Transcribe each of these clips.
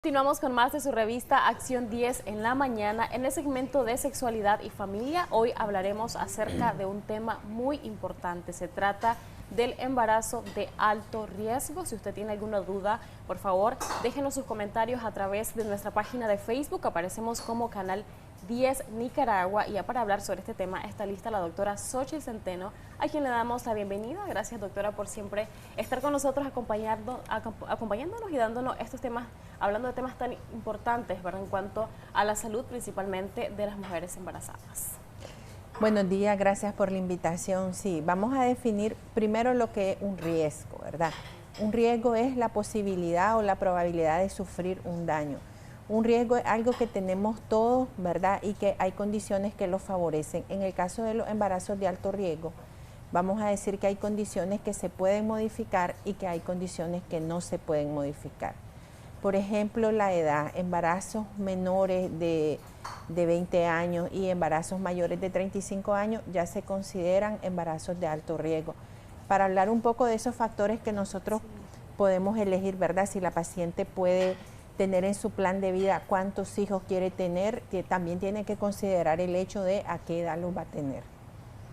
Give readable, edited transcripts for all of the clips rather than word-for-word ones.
Continuamos con más de su revista Acción 10 en la mañana. En el segmento de sexualidad y familia, hoy hablaremos acerca de un tema muy importante. Se trata del embarazo de alto riesgo. Si usted tiene alguna duda, por favor, déjenos sus comentarios a través de nuestra página de Facebook. Aparecemos como Canal 10 Nicaragua, y ya para hablar sobre este tema está lista la doctora Xochitl Centeno, a quien le damos la bienvenida. Gracias, doctora, por siempre estar con nosotros, acompañándonos y dándonos estos temas, hablando de temas tan importantes, ¿verdad?, en cuanto a la salud principalmente de las mujeres embarazadas. Buenos días, gracias por la invitación. Sí, vamos a definir primero lo que es un riesgo, ¿verdad? Un riesgo es la posibilidad o la probabilidad de sufrir un daño. Un riesgo es algo que tenemos todos, ¿verdad? Y que hay condiciones que lo favorecen. En el caso de los embarazos de alto riesgo, vamos a decir que hay condiciones que se pueden modificar y que hay condiciones que no se pueden modificar. Por ejemplo, la edad, embarazos menores de 20 años y embarazos mayores de 35 años ya se consideran embarazos de alto riesgo. Para hablar un poco de esos factores que nosotros podemos elegir, ¿verdad? Si la paciente puede tener en su plan de vida cuántos hijos quiere tener, que también tiene que considerar el hecho de a qué edad los va a tener.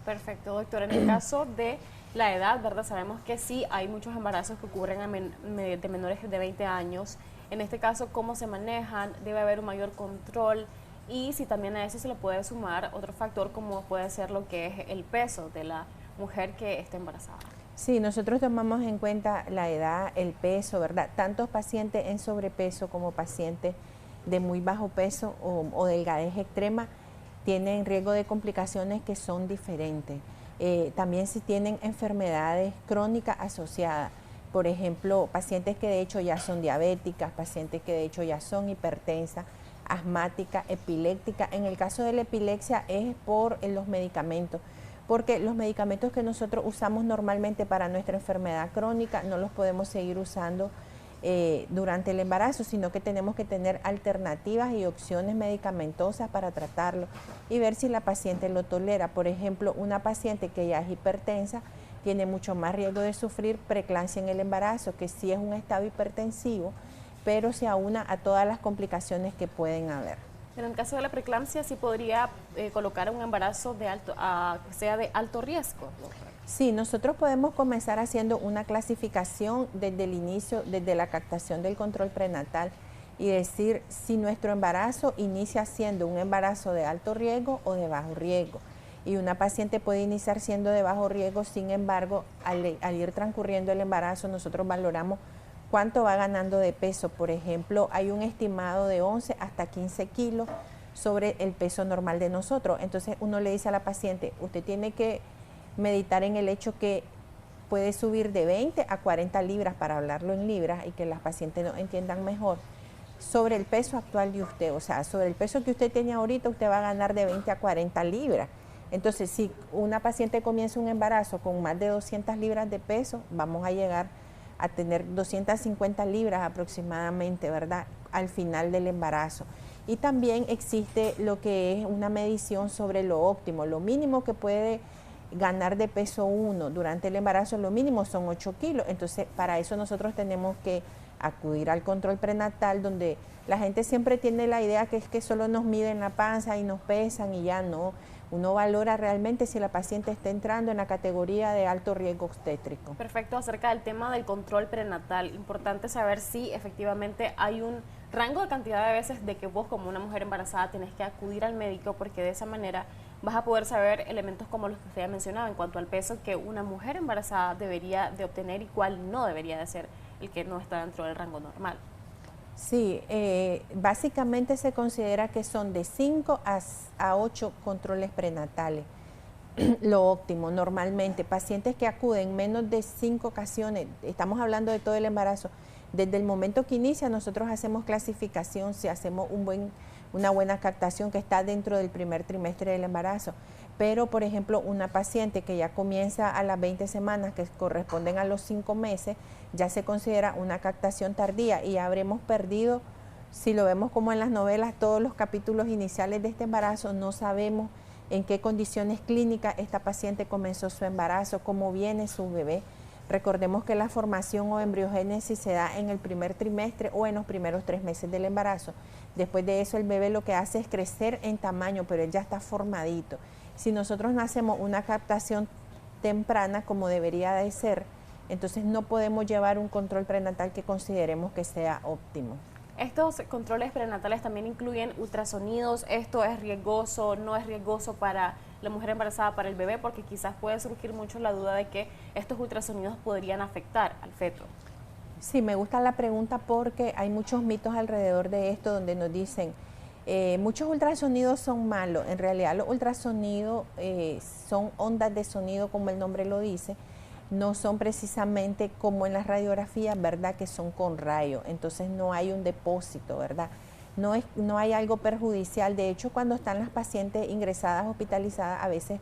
Perfecto, doctora. En el caso de la edad, ¿verdad? Sabemos que sí hay muchos embarazos que ocurren de menores de 20 años. En este caso, ¿cómo se manejan? Debe haber un mayor control, y si también a eso se le puede sumar otro factor como puede ser lo que es el peso de la mujer que está embarazada. Sí, nosotros tomamos en cuenta la edad, el peso, ¿verdad? Tantos pacientes en sobrepeso como pacientes de muy bajo peso o delgadez extrema tienen riesgo de complicaciones que son diferentes. También si tienen enfermedades crónicas asociadas, por ejemplo, pacientes que de hecho ya son diabéticas, pacientes que de hecho ya son hipertensas, asmáticas, epilépticas. En el caso de la epilepsia es por los medicamentos, porque los medicamentos que nosotros usamos normalmente para nuestra enfermedad crónica no los podemos seguir usando durante el embarazo, sino que tenemos que tener alternativas y opciones medicamentosas para tratarlo y ver si la paciente lo tolera. Por ejemplo, una paciente que ya es hipertensa tiene mucho más riesgo de sufrir preeclampsia en el embarazo, que sí es un estado hipertensivo, pero se aúna a todas las complicaciones que pueden haber. En el caso de la preeclampsia, ¿sí podría colocar un embarazo de que sea de alto riesgo? Sí, nosotros podemos comenzar haciendo una clasificación desde el inicio, desde la captación del control prenatal, y decir si nuestro embarazo inicia siendo un embarazo de alto riesgo o de bajo riesgo. Y una paciente puede iniciar siendo de bajo riesgo, sin embargo, al ir transcurriendo el embarazo, nosotros valoramos cuánto va ganando de peso. Por ejemplo, hay un estimado de 11 hasta 15 kilos sobre el peso normal de nosotros. Entonces uno le dice a la paciente, usted tiene que meditar en el hecho que puede subir de 20 a 40 libras, para hablarlo en libras y que las pacientes nos entiendan mejor, sobre el peso actual de usted. O sea, sobre el peso que usted tiene ahorita, usted va a ganar de 20 a 40 libras. Entonces, si una paciente comienza un embarazo con más de 200 libras de peso, vamos a llegar a tener 250 libras aproximadamente, ¿verdad?, al final del embarazo. Y también existe lo que es una medición sobre lo óptimo, lo mínimo que puede ganar de peso uno durante el embarazo, lo mínimo son 8 kilos. Entonces, para eso nosotros tenemos que acudir al control prenatal, donde la gente siempre tiene la idea que es que solo nos miden la panza y nos pesan y ya no. Uno valora realmente si la paciente está entrando en la categoría de alto riesgo obstétrico. Perfecto. Acerca del tema del control prenatal, importante saber si efectivamente hay un rango de cantidad de veces de que vos, como una mujer embarazada, tenés que acudir al médico, porque de esa manera vas a poder saber elementos como los que usted ha mencionado en cuanto al peso que una mujer embarazada debería de obtener y cuál no debería de ser el que no está dentro del rango normal. Sí, básicamente se considera que son de 5 a 8 controles prenatales, lo óptimo normalmente. Pacientes que acuden menos de 5 ocasiones, estamos hablando de todo el embarazo, desde el momento que inicia nosotros hacemos clasificación, si hacemos una buena captación que está dentro del primer trimestre del embarazo. Pero, por ejemplo, una paciente que ya comienza a las 20 semanas, que corresponden a los 5 meses, ya se considera una captación tardía y habremos perdido, si lo vemos como en las novelas, todos los capítulos iniciales de este embarazo. No sabemos en qué condiciones clínicas esta paciente comenzó su embarazo, cómo viene su bebé, Recordemos que la formación o embriogénesis se da en el primer trimestre o en los primeros 3 meses del embarazo. Después de eso el bebé lo que hace es crecer en tamaño, pero él ya está formadito. Si nosotros no hacemos una captación temprana como debería de ser, entonces no podemos llevar un control prenatal que consideremos que sea óptimo. Estos controles prenatales también incluyen ultrasonidos. ¿Esto es riesgoso, no es riesgoso para la mujer embarazada, para el bebé? Porque quizás puede surgir mucho la duda de que estos ultrasonidos podrían afectar al feto. Sí, me gusta la pregunta porque hay muchos mitos alrededor de esto donde nos dicen muchos ultrasonidos son malos. En realidad los ultrasonidos son ondas de sonido, como el nombre lo dice. No son precisamente como en las radiografías, ¿verdad? Que son con rayos, entonces no hay un depósito, ¿verdad? No hay algo perjudicial. De hecho, cuando están las pacientes ingresadas, hospitalizadas, a veces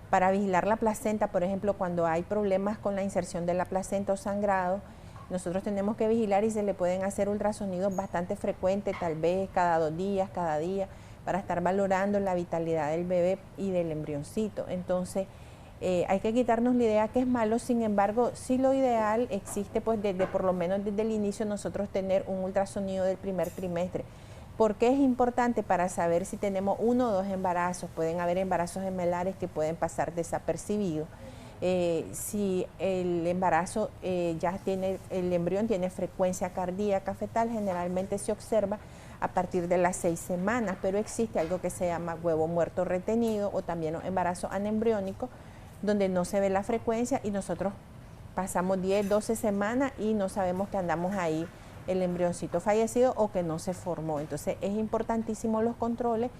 para vigilar la placenta, por ejemplo, cuando hay problemas con la inserción de la placenta o sangrado, nosotros tenemos que vigilar y se le pueden hacer ultrasonidos bastante frecuentes, tal vez cada 2 días, cada día, para estar valorando la vitalidad del bebé y del embrioncito. Entonces, hay que quitarnos la idea que es malo. Sin embargo, sí, lo ideal existe, pues por lo menos desde el inicio nosotros tener un ultrasonido del primer trimestre. ¿Por qué es importante? Para saber si tenemos 1 o 2 embarazos. Pueden haber embarazos gemelares que pueden pasar desapercibidos. Si el embarazo ya tiene, el embrión tiene frecuencia cardíaca fetal, generalmente se observa a partir de las 6 semanas, pero existe algo que se llama huevo muerto retenido o también embarazo anembriónico, donde no se ve la frecuencia y nosotros pasamos 10, 12 semanas y no sabemos que andamos ahí el embrioncito fallecido o que no se formó. Entonces es importantísimo los controles.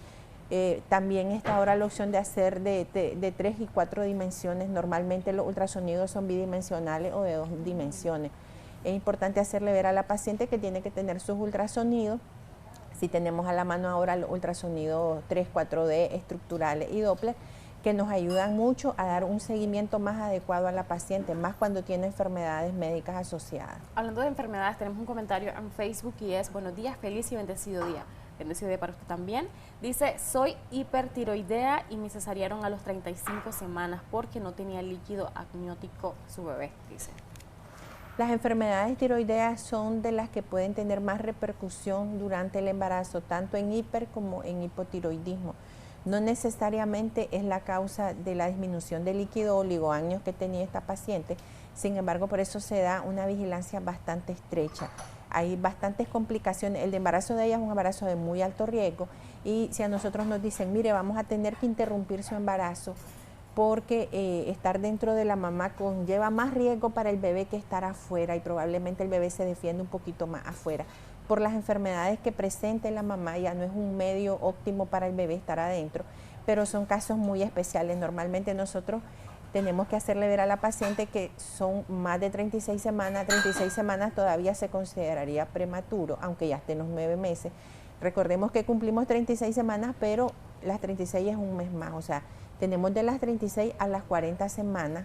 También está ahora la opción de hacer de 3 y 4 dimensiones. Normalmente los ultrasonidos son bidimensionales o de 2 dimensiones. Es importante hacerle ver a la paciente que tiene que tener sus ultrasonidos. Si tenemos a la mano ahora los ultrasonidos 3, 4D estructurales y Doppler, que nos ayudan mucho a dar un seguimiento más adecuado a la paciente, más cuando tiene enfermedades médicas asociadas. Hablando de enfermedades, tenemos un comentario en Facebook y es: buenos días, feliz y bendecido día. Bendecido día para usted también. Dice: soy hipertiroidea y me cesarearon a los 35 semanas porque no tenía líquido amniótico su bebé, dice. Las enfermedades tiroideas son de las que pueden tener más repercusión durante el embarazo, tanto en hiper como en hipotiroidismo. No necesariamente es la causa de la disminución de líquido oligoamnios que tenía esta paciente, sin embargo, por eso se da una vigilancia bastante estrecha. Hay bastantes complicaciones. El embarazo de ella es un embarazo de muy alto riesgo y si a nosotros nos dicen, mire, vamos a tener que interrumpir su embarazo porque estar dentro de la mamá conlleva más riesgo para el bebé que estar afuera y probablemente el bebé se defiende un poquito más afuera. Por las enfermedades que presente la mamá, ya no es un medio óptimo para el bebé estar adentro, pero son casos muy especiales. Normalmente nosotros tenemos que hacerle ver a la paciente que son más de 36 semanas todavía se consideraría prematuro, aunque ya esté en los 9 meses. Recordemos que cumplimos 36 semanas, pero las 36 es un mes más, o sea, tenemos de las 36 a las 40 semanas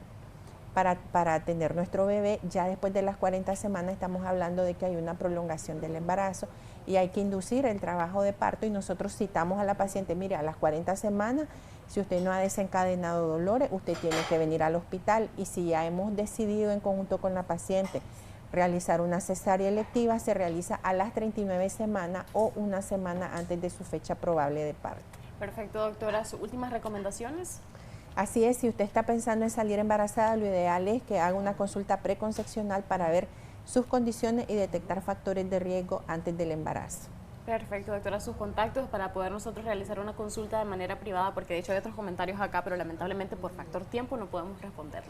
para tener nuestro bebé. Ya después de las 40 semanas estamos hablando de que hay una prolongación del embarazo y hay que inducir el trabajo de parto y nosotros citamos a la paciente, mire, a las 40 semanas, si usted no ha desencadenado dolores, usted tiene que venir al hospital y si ya hemos decidido en conjunto con la paciente realizar una cesárea electiva, se realiza a las 39 semanas o una semana antes de su fecha probable de parto. Perfecto, doctora. ¿Sus últimas recomendaciones? Así es, si usted está pensando en salir embarazada, lo ideal es que haga una consulta preconcepcional para ver sus condiciones y detectar factores de riesgo antes del embarazo. Perfecto, doctora, sus contactos para poder nosotros realizar una consulta de manera privada, porque de hecho hay otros comentarios acá, pero lamentablemente por factor tiempo no podemos responderle.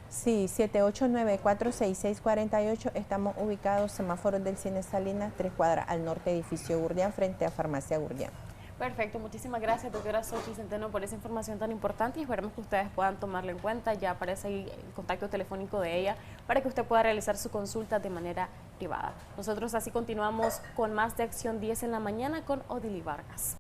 Sí, 78946648, estamos ubicados semáforos del Cine Salinas, 3 cuadras al norte, edificio Gurdián, frente a Farmacia Gurdián. Perfecto, muchísimas gracias, doctora Xochitl Centeno, por esa información tan importante y esperemos que ustedes puedan tomarla en cuenta. Ya aparece ahí el contacto telefónico de ella para que usted pueda realizar su consulta de manera privada. Nosotros así continuamos con más de Acción 10 en la mañana con Odili Vargas.